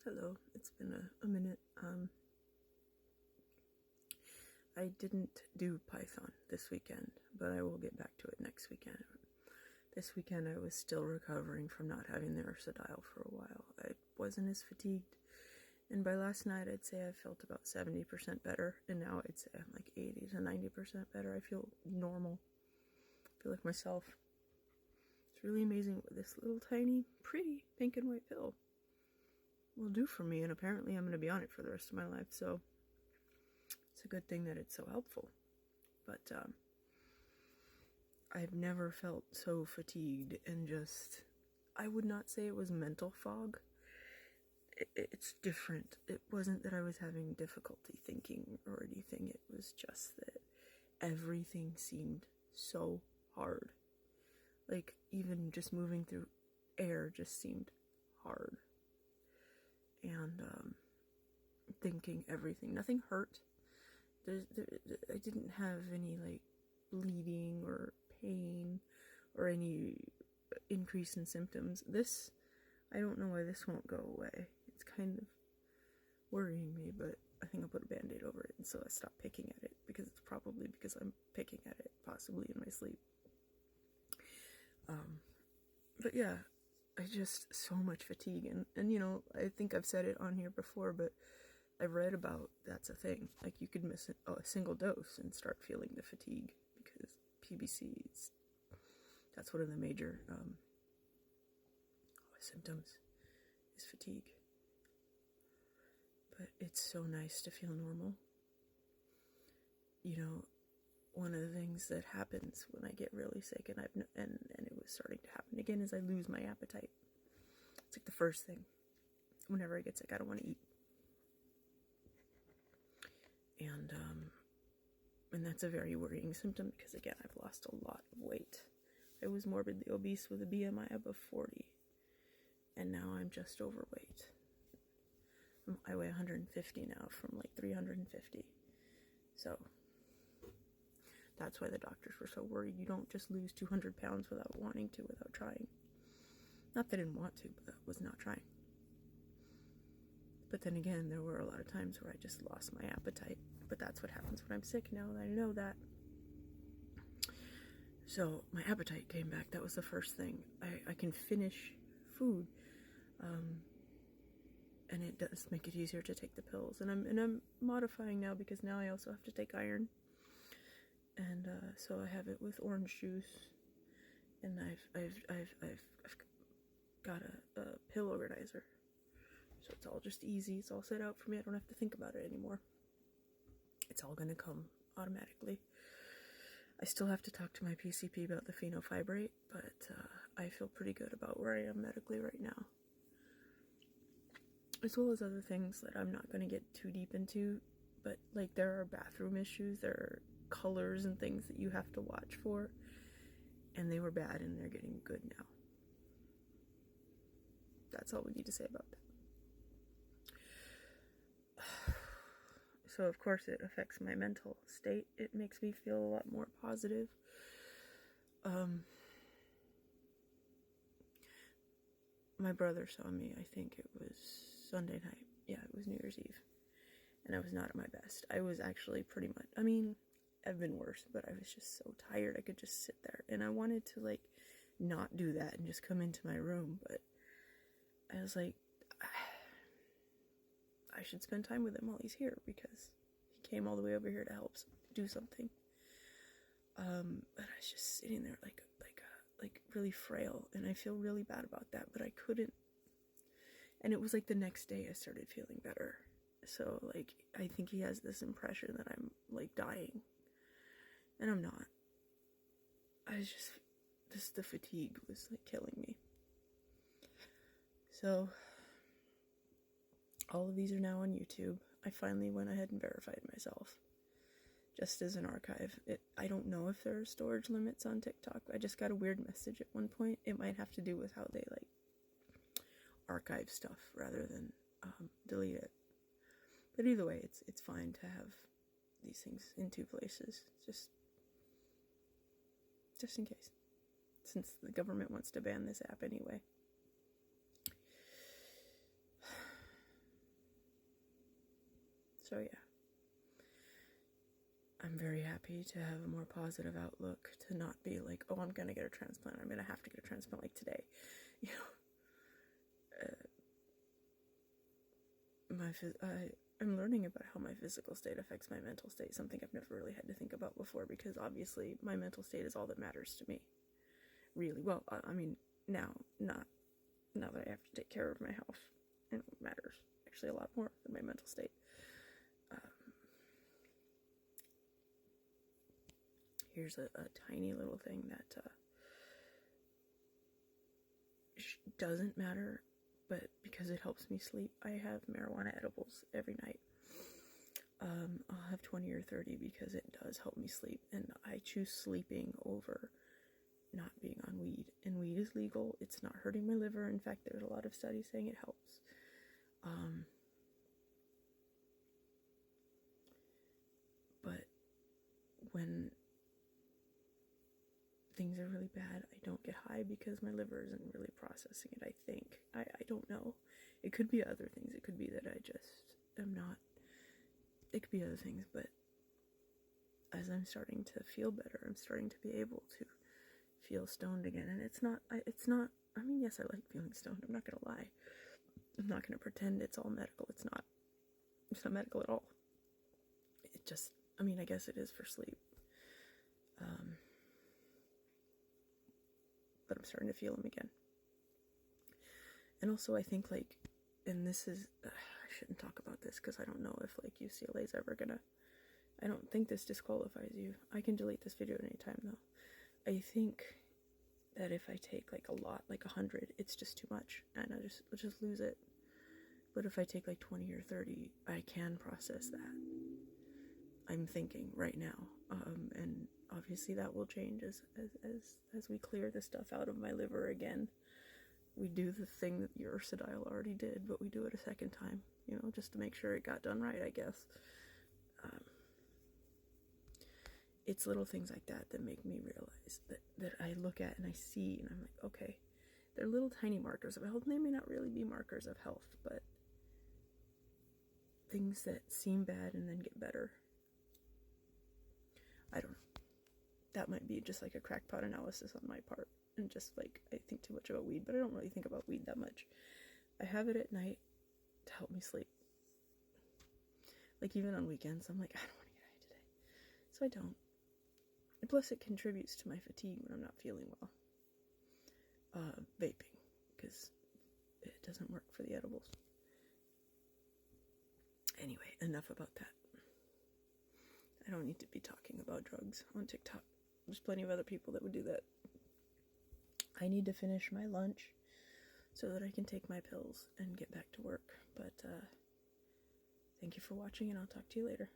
Hello, it's been a minute. I didn't do Python this weekend, but I will get back to it next weekend. This weekend I was still recovering from not having the Ursodiol for a while. I wasn't as fatigued, and by last night I'd say I felt about 70% better, and now I'd say I'm like 80 to 90% better. I feel normal. I feel like myself. It's really amazing what this little tiny, pretty pink and white pill will do for me, and apparently I'm going to be on it for the rest of my life, so it's a good thing that it's so helpful. But I've never felt so fatigued and just, I would not say it was mental fog. It's different. It wasn't that I was having difficulty thinking or anything. It was just that everything seemed so hard. Like, even just moving through air just seemed hard. And thinking everything. Nothing hurt. I didn't have any, like, bleeding or pain or any increase in symptoms. This, I don't know why this won't go away. It's kind of worrying me, but I think I'll put a band-aid over it until I stop picking at it, because it's probably because I'm picking at it, possibly in my sleep. But yeah, I just, so much fatigue, and you know, I think I've said it on here before, but I've read about that's a thing. Like, you could miss a single dose and start feeling the fatigue, because PBC, that's one of the major symptoms is fatigue. But it's so nice to feel normal. You know, one of the things that happens when I get really sick, and it was starting to happen again, is I lose my appetite. It's like the first thing. Whenever I get sick, I don't want to eat. And that's a very worrying symptom, because again, I've lost a lot of weight. I was morbidly obese with a BMI above 40, and now I'm just overweight. I weigh 150 now from like 350. So that's why the doctors were so worried. You don't just lose 200 pounds without wanting to, without trying. Not that I didn't want to, but I was not trying. But then again, there were a lot of times where I just lost my appetite. But that's what happens when I'm sick, now that I know that. So my appetite came back. That was the first thing. I can finish food. And it does make it easier to take the pills. And I'm modifying now, because now I also have to take iron. And so I have it with orange juice. And I've got a pill organizer. So it's all just easy. It's all set out for me. I don't have to think about it anymore. It's all going to come automatically. I still have to talk to my PCP about the fenofibrate, but I feel pretty good about where I am medically right now. As well as other things that I'm not going to get too deep into, but like, there are bathroom issues, there are colors and things that you have to watch for, and they were bad and they're getting good now. That's all we need to say about that. So of course it affects my mental state. It makes me feel a lot more positive. My brother saw me, I think it was Sunday night. Yeah, it was New Year's Eve. And I was not at my best. I was actually pretty much, I mean, I've been worse, but I was just so tired I could just sit there. And I wanted to, like, not do that and just come into my room, but I was like, I should spend time with him while he's here, because he came all the way over here to help do something. But I was just sitting there like really frail, and I feel really bad about that, but I couldn't. And it was like the next day I started feeling better. So, like, I think he has this impression that I'm, like, dying. And I'm not. The fatigue was, like, killing me. So, all of these are now on YouTube. I finally went ahead and verified myself, just as an archive. I don't know if there are storage limits on TikTok. I just got a weird message at one point. It might have to do with how they, like, archive stuff rather than delete it. But either way, it's fine to have these things in two places, just in case, since the government wants to ban this app anyway. So yeah, I'm very happy to have a more positive outlook, to not be like, oh, I'm gonna get a transplant, I'm gonna have to get a transplant like today, you know. I'm learning about how my physical state affects my mental state, something I've never really had to think about before, because obviously my mental state is all that matters to me, really. Well, I mean, now that I have to take care of my health, it matters actually a lot more than my mental state. Here's a tiny little thing that doesn't matter, but because it helps me sleep, I have marijuana edibles every night. I'll have 20 or 30 because it does help me sleep, and I choose sleeping over not being on weed. And weed is legal, it's not hurting my liver. In fact, there's a lot of studies saying it helps. But when things are really bad, I don't get high because my liver isn't really processing it, I think. I don't know. It could be other things. It could be that I just am not. It could be other things, but as I'm starting to feel better, I'm starting to be able to feel stoned again. And it's not, I mean, yes, I like feeling stoned. I'm not going to lie. I'm not going to pretend it's all medical. It's not medical at all. It just, I mean, I guess it is for sleep. But I'm starting to feel them again. And also I think, like, and this is, I shouldn't talk about this because I don't know if, like, UCLA is ever gonna, I don't think this disqualifies you. I can delete this video at any time, though. I think that if I take, like, a lot, like 100, it's just too much, and I'll just lose it. But if I take, like, 20 or 30, I can process that. I'm thinking right now, and obviously that will change as we clear the stuff out of my liver again. We do the thing that your Ursodiol already did, but we do it a second time, you know, just to make sure it got done right, I guess. It's little things like that that make me realize that I look at and I see, and I'm like, okay, they're little tiny markers of health, and they may not really be markers of health, but things that seem bad and then get better. I don't know. That might be just like a crackpot analysis on my part, and just like I think too much about weed, but I don't really think about weed that much. I have it at night to help me sleep. Like, even on weekends, I'm like, I don't want to get high today, so I don't. And plus, it contributes to my fatigue when I'm not feeling well. Vaping, because it doesn't work for the edibles. Anyway, enough about that. I don't need to be talking about drugs on TikTok. There's plenty of other people that would do that. I need to finish my lunch so that I can take my pills and get back to work. But thank you for watching, and I'll talk to you later.